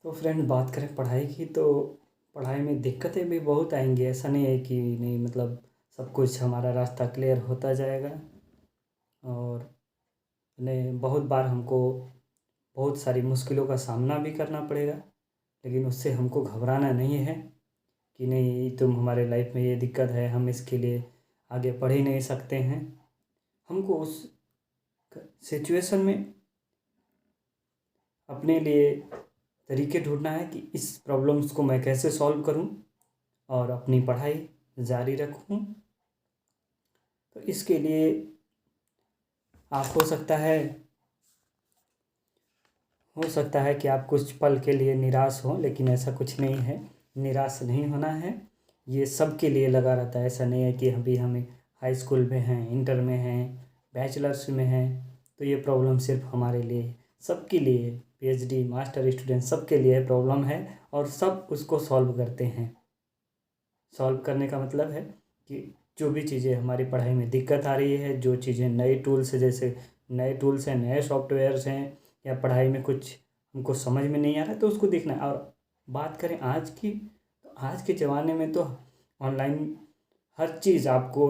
तो फ्रेंड बात करें पढ़ाई की तो पढ़ाई में दिक्कतें भी बहुत आएंगी। ऐसा नहीं है कि नहीं, मतलब सब कुछ हमारा रास्ता क्लियर होता जाएगा। और ने बहुत बार हमको बहुत सारी मुश्किलों का सामना भी करना पड़ेगा। लेकिन उससे हमको घबराना नहीं है कि नहीं तुम हमारे लाइफ में ये दिक्कत है, हम इसके लिए आगे बढ़ ही नहीं सकते हैं। हमको उस सिचुएशन में अपने लिए तरीके ढूंढना है कि इस प्रॉब्लम्स को मैं कैसे सॉल्व करूं और अपनी पढ़ाई जारी रखूं। तो इसके लिए आप हो सकता है कि आप कुछ पल के लिए निराश हों, लेकिन ऐसा कुछ नहीं है। निराश नहीं होना है। ये सबके लिए लगा रहता है। ऐसा नहीं है कि अभी हमें हाई स्कूल में हैं, इंटर में हैं, बैचलर्स में हैं तो ये प्रॉब्लम सिर्फ हमारे लिए है। सबके लिए पीएचडी मास्टर स्टूडेंट सबके लिए प्रॉब्लम है और सब उसको सॉल्व करते हैं। सॉल्व करने का मतलब है कि जो भी चीज़ें हमारी पढ़ाई में दिक्कत आ रही है, जो चीज़ें नए टूल्स जैसे नए टूल्स हैं, नए सॉफ्टवेयर्स हैं, या पढ़ाई में कुछ हमको समझ में नहीं आ रहा है तो उसको देखना है। और बात करें आज की, तो आज के ज़माने में तो ऑनलाइन हर चीज़ आपको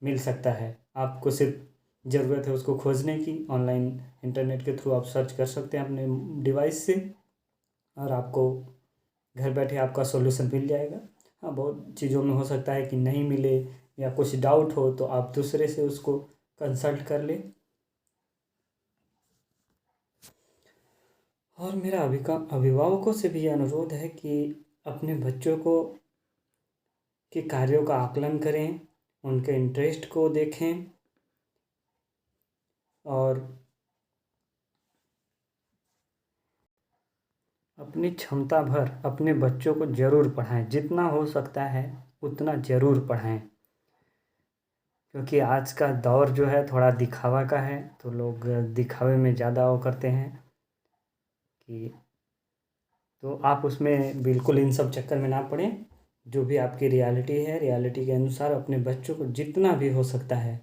मिल सकता है। आपको सिर्फ ज़रूरत है उसको खोजने की। ऑनलाइन इंटरनेट के थ्रू आप सर्च कर सकते हैं अपने डिवाइस से और आपको घर बैठे आपका सॉल्यूशन मिल जाएगा। हाँ, बहुत चीज़ों में हो सकता है कि नहीं मिले या कुछ डाउट हो तो आप दूसरे से उसको कंसल्ट कर लें। और मेरा अभिभावकों से भी अनुरोध है कि अपने बच्चों को के कार्यों का आकलन करें, उनके इंटरेस्ट को देखें और अपनी क्षमता भर अपने बच्चों को ज़रूर पढ़ाएं। जितना हो सकता है उतना ज़रूर पढ़ाएं, क्योंकि आज का दौर जो है थोड़ा दिखावा का है। तो लोग दिखावे में ज़्यादा वो करते हैं कि, तो आप उसमें बिल्कुल इन सब चक्कर में ना पड़ें। जो भी आपकी रियलिटी है, रियलिटी के अनुसार अपने बच्चों को जितना भी हो सकता है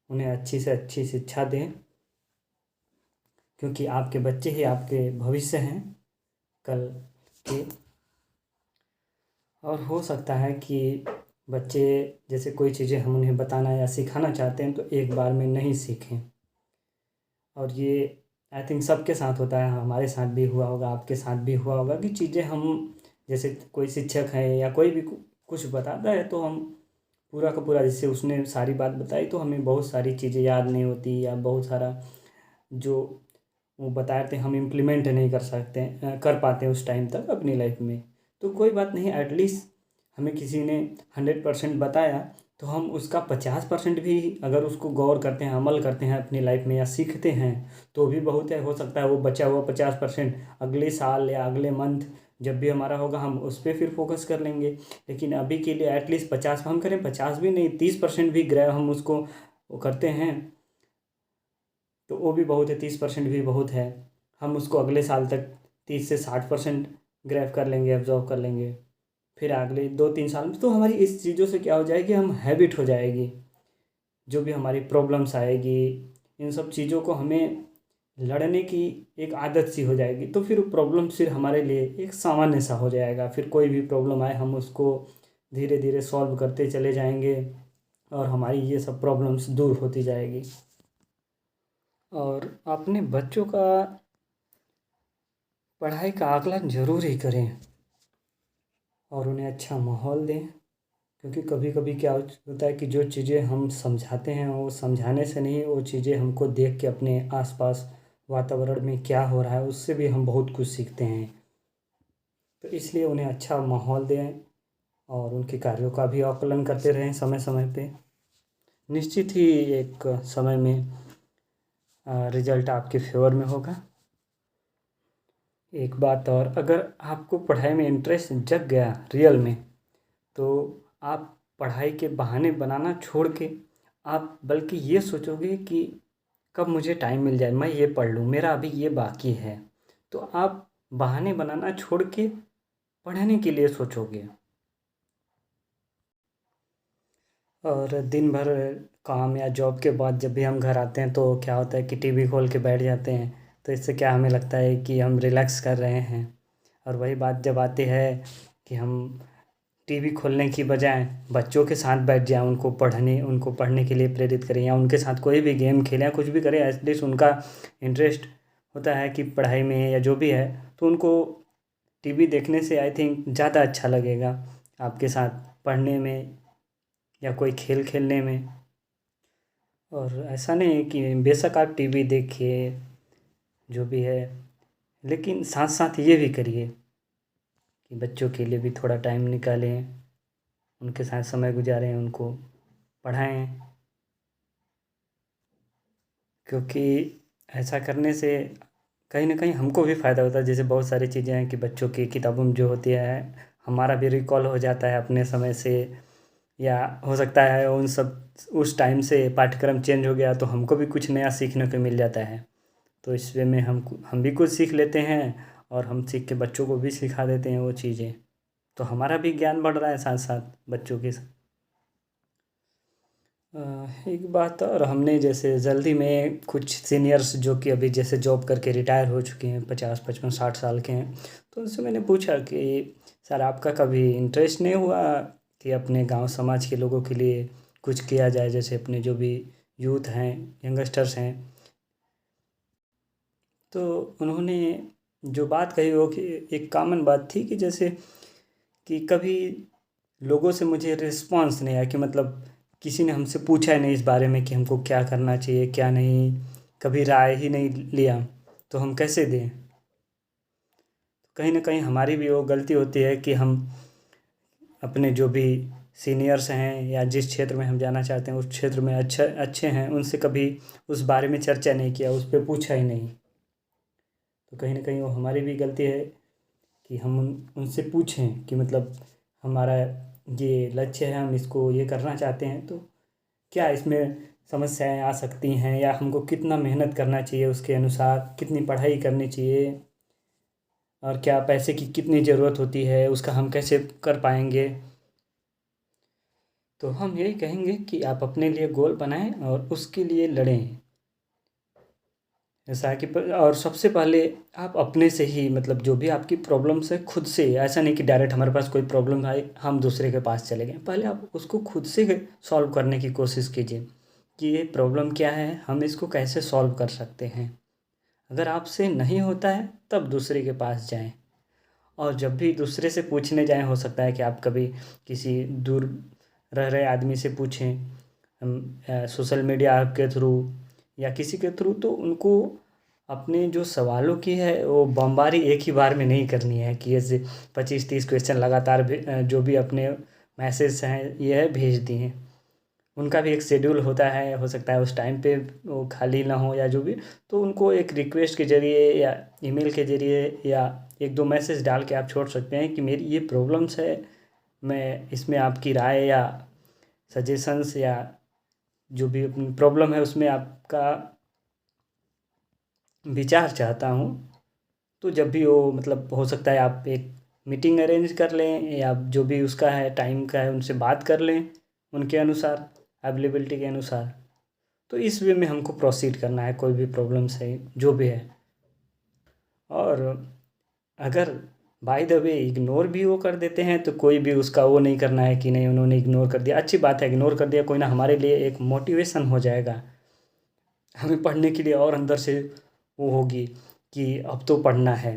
उन्हें अच्छी से अच्छी शिक्षा दें, क्योंकि आपके बच्चे ही आपके भविष्य हैं कल के। और हो सकता है कि बच्चे जैसे कोई चीज़ें हम उन्हें बताना या सिखाना चाहते हैं तो एक बार में नहीं सीखें। और ये आई थिंक सबके साथ होता है, हमारे साथ भी हुआ होगा, आपके साथ भी हुआ होगा कि चीज़ें हम जैसे कोई शिक्षक है या कोई भी कुछ बताता है तो हम पूरा का पूरा, जैसे उसने सारी बात बताई तो हमें बहुत सारी चीज़ें याद नहीं होती, या बहुत सारा जो वो बताए थे हम इम्प्लीमेंट नहीं कर सकते, कर पाते हैं उस टाइम तक अपनी लाइफ में। तो कोई बात नहीं, एटलीस्ट हमें किसी ने 100% बताया तो हम उसका 50% भी अगर उसको गौर करते हैं, अमल करते हैं अपनी लाइफ में या सीखते हैं तो भी बहुत है। हो सकता है वो बचा हुआ 50% अगले साल या अगले मंथ जब भी हमारा होगा हम उस पर फिर फोकस कर लेंगे। लेकिन अभी के लिए एटलीस्ट 50 हम करें, 50 भी नहीं 30% भी ग्रैब हम उसको वो करते हैं तो वो भी बहुत है। 30% भी बहुत है। हम उसको अगले साल तक 30 से 60% ग्रैब कर लेंगे, एब्जॉर्व कर लेंगे। फिर अगले 2-3 साल में तो हमारी इस चीज़ों से क्या हो जाएगी, हम हैबिट हो जाएगी। जो भी हमारी प्रॉब्लम्स आएगी, इन सब चीज़ों को हमें लड़ने की एक आदत सी हो जाएगी। तो फिर प्रॉब्लम फिर हमारे लिए एक सामान्य सा हो जाएगा। फिर कोई भी प्रॉब्लम आए हम उसको धीरे धीरे सॉल्व करते चले जाएंगे और हमारी ये सब प्रॉब्लम्स दूर होती जाएगी। और अपने बच्चों का पढ़ाई का आकलन ज़रूर ही करें और उन्हें अच्छा माहौल दें। क्योंकि कभी कभी क्या होता है कि जो चीज़ें हम समझाते हैं वो समझाने से नहीं, वो चीज़ें हमको देख के अपने आसपास वातावरण में क्या हो रहा है उससे भी हम बहुत कुछ सीखते हैं। तो इसलिए उन्हें अच्छा माहौल दें और उनके कार्यों का भी आकलन करते रहें समय समय पे। निश्चित ही एक समय में रिजल्ट आपके फेवर में होगा। एक बात और, अगर आपको पढ़ाई में इंटरेस्ट जग गया रियल में तो आप पढ़ाई के बहाने बनाना छोड़ के आप बल्कि ये सोचोगे कि कब मुझे टाइम मिल जाए, मैं ये पढ़ लूँ, मेरा अभी ये बाकी है। तो आप बहाने बनाना छोड़ के पढ़ने के लिए सोचोगे। और दिन भर काम या जॉब के बाद जब भी हम घर आते हैं तो क्या होता है कि टीवी खोल के बैठ जाते हैं। तो इससे क्या हमें लगता है कि हम रिलैक्स कर रहे हैं। और वही बात जब आती है कि हम टीवी खोलने की बजाय बच्चों के साथ बैठ जाएं, उनको पढ़ने के लिए प्रेरित करें या उनके साथ कोई भी गेम खेलें या कुछ भी करें, एटलीस्ट उनका इंटरेस्ट होता है कि पढ़ाई में या जो भी है, तो उनको टीवी देखने से आई थिंक ज़्यादा अच्छा लगेगा आपके साथ पढ़ने में या कोई खेल खेलने में। और ऐसा नहीं है कि बेशक आप टीवी देखिए जो भी है, लेकिन साथ साथ ये भी करिए कि बच्चों के लिए भी थोड़ा टाइम निकालें, उनके साथ समय गुजारें, उनको पढ़ाएं, क्योंकि ऐसा करने से कहीं ना कहीं हमको भी फ़ायदा होता है। जैसे बहुत सारी चीज़ें हैं कि बच्चों की किताबों में जो होती है हमारा भी रिकॉल हो जाता है अपने समय से, या हो सकता है उस टाइम से पाठ्यक्रम चेंज हो गया तो हमको भी कुछ नया सीखने को मिल जाता है। तो इस वे में हम भी कुछ सीख लेते हैं और हम सीख के बच्चों को भी सिखा देते हैं वो चीज़ें, तो हमारा भी ज्ञान बढ़ रहा है साथ साथ बच्चों के साथ। एक बात और, हमने जैसे जल्दी में कुछ सीनियर्स जो कि अभी जैसे जॉब करके रिटायर हो चुके हैं, 50 55 60 साल के हैं, तो उनसे मैंने पूछा कि सर आपका कभी इंटरेस्ट नहीं हुआ कि अपने गांव समाज के लोगों के लिए कुछ किया जाए, जैसे अपने जो भी यूथ हैं, यंगस्टर्स हैं। तो उन्होंने जो बात कही वो कि एक कॉमन बात थी कि जैसे कि कभी लोगों से मुझे रिस्पांस नहीं आया, कि मतलब किसी ने हमसे पूछा ही नहीं इस बारे में कि हमको क्या करना चाहिए क्या नहीं, कभी राय ही नहीं लिया, तो हम कैसे दें। कहीं ना कहीं हमारी भी वो गलती होती है कि हम अपने जो भी सीनियर्स हैं या जिस क्षेत्र में हम जाना चाहते हैं उस क्षेत्र में अच्छे अच्छे हैं, उनसे कभी उस बारे में चर्चा नहीं किया, उस पर पूछा ही नहीं। तो कहीं ना कहीं वो हमारी भी गलती है कि हम उनसे पूछें कि मतलब हमारा ये लक्ष्य है, हम इसको ये करना चाहते हैं, तो क्या इसमें समस्याएं आ सकती हैं या हमको कितना मेहनत करना चाहिए, उसके अनुसार कितनी पढ़ाई करनी चाहिए, और क्या पैसे की कितनी ज़रूरत होती है, उसका हम कैसे कर पाएंगे। तो हम यही कहेंगे कि आप अपने लिए गोल बनाएं और उसके लिए लड़ें। ऐसा है कि और सबसे पहले आप अपने से ही, मतलब जो भी आपकी प्रॉब्लम्स है खुद से, ऐसा नहीं कि डायरेक्ट हमारे पास कोई प्रॉब्लम आई हम दूसरे के पास चले गए, पहले आप उसको खुद से सॉल्व करने की कोशिश कीजिए कि ये प्रॉब्लम क्या है, हम इसको कैसे सॉल्व कर सकते हैं। अगर आपसे नहीं होता है तब दूसरे के पास जाएं, और जब भी दूसरे से पूछने जाएं, हो सकता है कि आप कभी किसी दूर रह रहे आदमी से पूछें, सोशल मीडिया के थ्रू या किसी के थ्रू, तो उनको अपने जो सवालों की है वो बमबारी एक ही बार में नहीं करनी है कि ऐसे 25 30 क्वेश्चन लगातार जो भी अपने मैसेज हैं ये है भेज दिए। उनका भी एक शेड्यूल होता है, हो सकता है उस टाइम पे वो खाली ना हो या जो भी, तो उनको एक रिक्वेस्ट के ज़रिए या ईमेल के ज़रिए या एक दो मैसेज डाल के आप छोड़ सकते हैं कि मेरी ये प्रॉब्लम्स है, मैं इसमें आपकी राय या सजेशंस या जो भी प्रॉब्लम है उसमें आपका विचार चाहता हूँ। तो जब भी वो, मतलब हो सकता है आप एक मीटिंग अरेंज कर लें या जो भी उसका है टाइम का है उनसे बात कर लें उनके अनुसार, अवेलेबिलिटी के अनुसार। तो इस वे में हमको प्रोसीड करना है, कोई भी प्रॉब्लम्स है जो भी है। और अगर बाय द वे इग्नोर भी वो कर देते हैं तो कोई भी उसका वो नहीं करना है कि नहीं उन्होंने इग्नोर कर दिया, अच्छी बात है, इग्नोर कर दिया कोई ना, हमारे लिए एक मोटिवेशन हो जाएगा, हमें पढ़ने के लिए और अंदर से वो होगी कि अब तो पढ़ना है,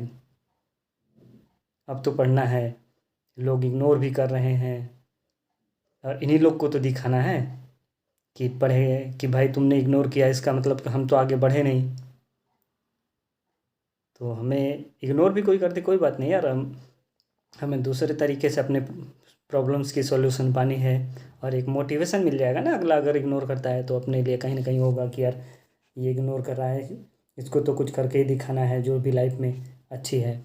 अब तो पढ़ना है, लोग इग्नोर भी कर रहे हैं और इन्हीं लोग को तो दिखाना है कि पढ़े, कि भाई तुमने इग्नोर किया इसका मतलब कि हम तो आगे बढ़े नहीं। तो हमें इग्नोर भी कोई करते कोई बात नहीं यार, हमें दूसरे तरीके से अपने प्रॉब्लम्स की सॉल्यूशन पानी है, और एक मोटिवेशन मिल जाएगा ना, अगला अगर इग्नोर करता है तो अपने लिए कहीं ना कहीं होगा कि यार ये इग्नोर कर रहा है, इसको तो कुछ करके ही दिखाना है जो भी लाइफ में अच्छी है।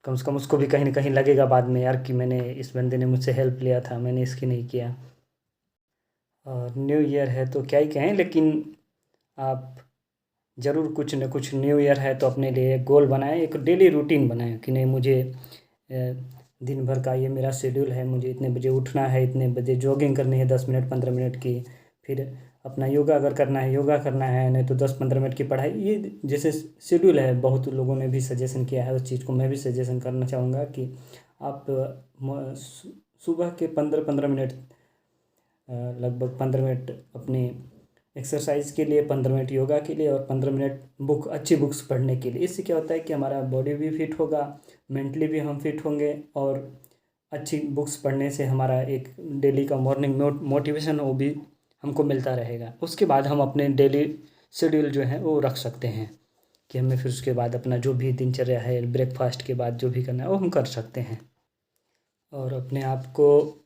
कम से कम उसको भी कहीं ना कहीं लगेगा बाद में यार कि मैंने, इस बंदे ने मुझसे हेल्प लिया था, मैंने इसकी नहीं किया। और न्यू ईयर है तो क्या ही कहें, लेकिन आप ज़रूर कुछ न कुछ, न्यू ईयर है तो अपने लिए गोल बनाएं, एक डेली रूटीन बनाएं कि नहीं मुझे दिन भर का ये मेरा शेड्यूल है, मुझे इतने बजे उठना है, इतने बजे जॉगिंग करनी है 10 मिनट 15 मिनट की, फिर अपना योगा अगर करना है योगा करना है, नहीं तो 10-15 मिनट की पढ़ाई, ये जैसे शेड्यूल है। बहुत लोगों ने भी सजेशन किया है उस चीज़ को, मैं भी सजेशन करना चाहूँगा कि आप सुबह के 15-15 मिनट, लगभग 15 मिनट अपनी एक्सरसाइज के लिए, 15 मिनट योगा के लिए और 15 मिनट अच्छी बुक्स पढ़ने के लिए। इससे क्या होता है कि हमारा बॉडी भी फिट होगा, मेंटली भी हम फिट होंगे, और अच्छी बुक्स पढ़ने से हमारा एक डेली का मॉर्निंग मोटिवेशन वो भी हमको मिलता रहेगा। उसके बाद हम अपने डेली शेड्यूल जो है वो रख सकते हैं कि हमें फिर उसके बाद अपना जो भी दिनचर्या है, ब्रेकफास्ट के बाद जो भी करना है वो हम कर सकते हैं। और अपने आप को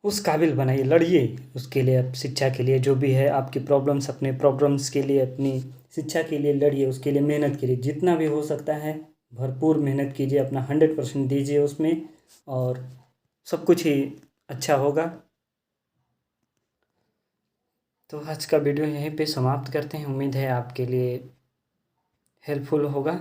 उस काबिल बनाइए, लड़िए उसके लिए। आप शिक्षा के लिए जो भी है आपकी प्रॉब्लम्स, अपने प्रॉब्लम्स के लिए, अपनी शिक्षा के लिए लड़िए, उसके लिए मेहनत करिए, जितना भी हो सकता है भरपूर मेहनत कीजिए, अपना 100% दीजिए उसमें, और सब कुछ ही अच्छा होगा। तो आज का वीडियो यहीं पे समाप्त करते हैं। उम्मीद है आपके लिए हेल्पफुल होगा।